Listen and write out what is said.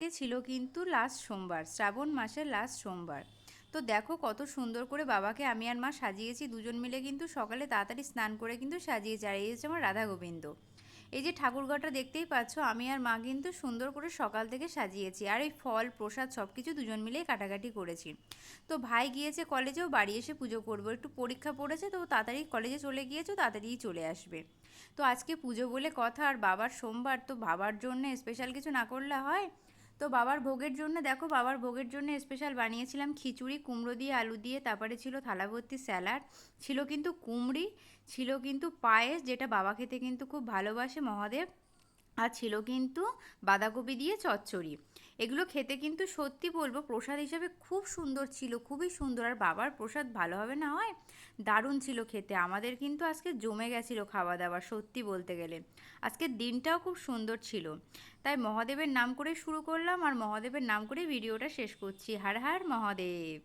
ছিল কিন্তু লাস্ট সোমবার, শ্রাবণ মাসের লাস্ট সোমবার। তো দেখো কত সুন্দর করে বাবাকে আমি আর মা সাজিয়েছি, দুজন মিলে কিন্তু সকালে তাড়াতাড়ি স্নান করে কিন্তু সাজিয়েছি। আর এই হচ্ছে আমার রাধা গোবিন্দ। এই যে ঠাকুরঘরটা দেখতেই পাচ্ছ, আমি আর মা কিন্তু সুন্দর করে সকাল থেকে সাজিয়েছি। আর এই ফল প্রসাদ সব কিছু দুজন মিলেই কাটাকাটি করেছি। তো ভাই গিয়েছে কলেজেও, বাড়ি এসে পুজো করবো, একটু পরীক্ষা পড়েছে তো তাড়াতাড়ি কলেজে চলে গিয়েছে, তাড়াতাড়িই চলে আসবে। তো আজকে পুজো বলে কথা, আর বাবার সোমবার, তো বাবার জন্য স্পেশাল কিছু না করলে হয়। তো বাবার ভোগের জন্য দেখো, বাবার ভোগের জন্য স্পেশাল বানিয়েছিলাম খিচুড়ি, কুমড়ো দিয়ে আলু দিয়ে, তারপরে ছিল থালা ভর্তি স্যালাড, ছিল কিন্তু কুমড়ি, ছিল কিন্তু পায়েস, যেটা বাবা খেতে কিন্তু খুব ভালোবাসে মহাদেব, আর ছিল কিন্তু বাঁধাকপি দিয়ে চচ্চড়ি। এগুলো খেতে কিন্তু সত্যি বলবো প্রসাদ হিসাবে খুব সুন্দর ছিল, খুবই সুন্দর। আর বাবার প্রসাদ ভালো হবে না হয়, দারুণ ছিল খেতে। আমাদের কিন্তু আজকে জমে গেছিলো খাওয়া দাওয়া, সত্যি বলতে গেলে আজকের দিনটাও খুব সুন্দর ছিল। তাই মহাদেবের নাম করে শুরু করলাম, আর মহাদেবের নাম করে ভিডিওটা শেষ করছি। হর হর মহাদেব।